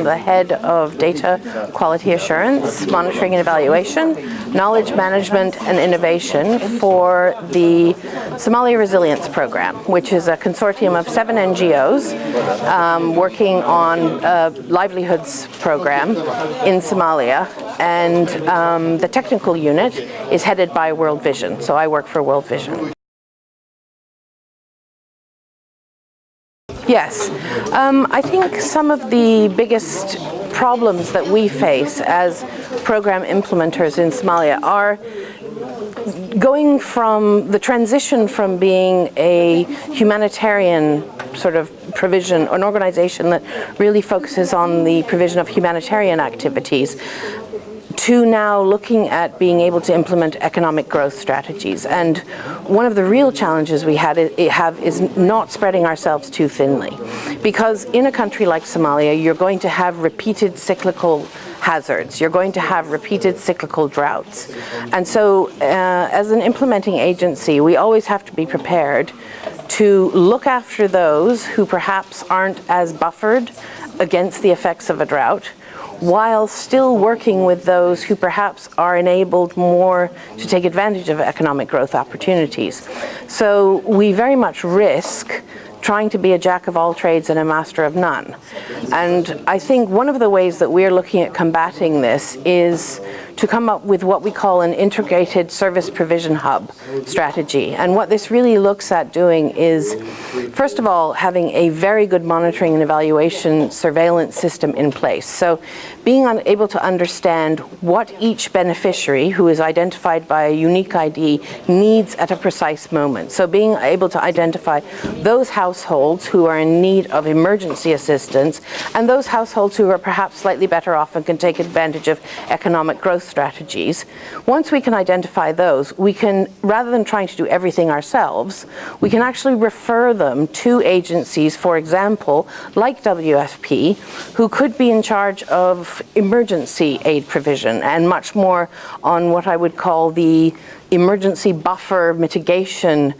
The head of data quality assurance, monitoring and evaluation, knowledge management and innovation for the Somalia Resilience Program, which is a consortium of 7 NGOs working on a livelihoods program in Somalia. And the technical unit is headed by Worldvision, so I work for Worldvision. Yes, I think some of the biggest problems that we face as program implementers in Somalia are going from the transition from being a humanitarian sort of provision, an organization that really focuses on the provision of humanitarian activities, to now looking at being able to implement economic growth strategies. And one of the real challenges we have is not spreading ourselves too thinly. Because in a country like Somalia, you're going to have repeated cyclical hazards. You're going to have repeated cyclical droughts. And so as an implementing agency, we always have to be prepared to look after those who perhaps aren't as buffered against the effects of a drought, while still working with those who perhaps are enabled more to take advantage of economic growth opportunities. So we very much risk trying to be a jack of all trades and a master of none. And I think one of the ways that we're looking at combating this is to come up with what we call an integrated service provision hub strategy. And what this really looks at doing is, first of all, having a very good monitoring and evaluation surveillance system in place. So being able to understand what each beneficiary, who is identified by a unique ID, needs at a precise moment. So being able to identify those households who are in need of emergency assistance and those households who are perhaps slightly better off and can take advantage of economic growth strategies. Once we can identify those, we can, rather than trying to do everything ourselves, we can actually refer them to agencies, for example, like WFP, who could be in charge of emergency aid provision and much more on what I would call the emergency buffer mitigation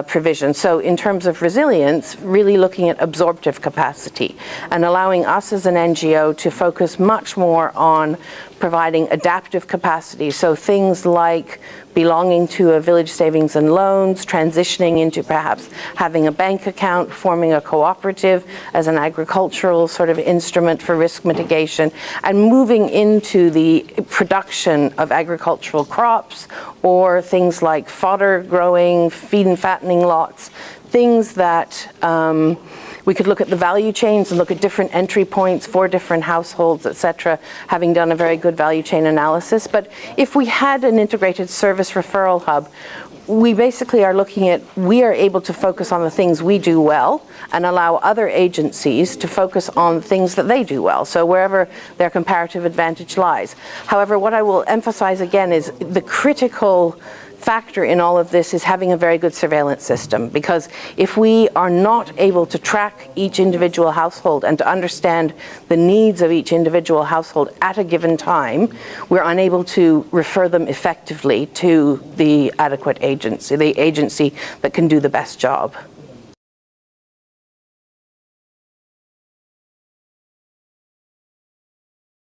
provision. So in terms of resilience, really looking at absorptive capacity and allowing us as an NGO to focus much more on providing adaptive capacity. So things like belonging to a village savings and loans, transitioning into perhaps having a bank account, forming a cooperative as an agricultural sort of instrument for risk mitigation, and moving into the production of agricultural crops or things like fodder growing, feed and fattening lots, things that we could look at the value chains and look at different entry points for different households, etc., having done a very good value chain analysis. But if we had an integrated service referral hub, we basically are looking at, we are able to focus on the things we do well and allow other agencies to focus on things that they do well, so wherever their comparative advantage lies. However, what I will emphasize again is the critical factor in all of this is having a very good surveillance system, because if we are not able to track each individual household and to understand the needs of each individual household at a given time, we're unable to refer them effectively to the adequate agency, the agency that can do the best job.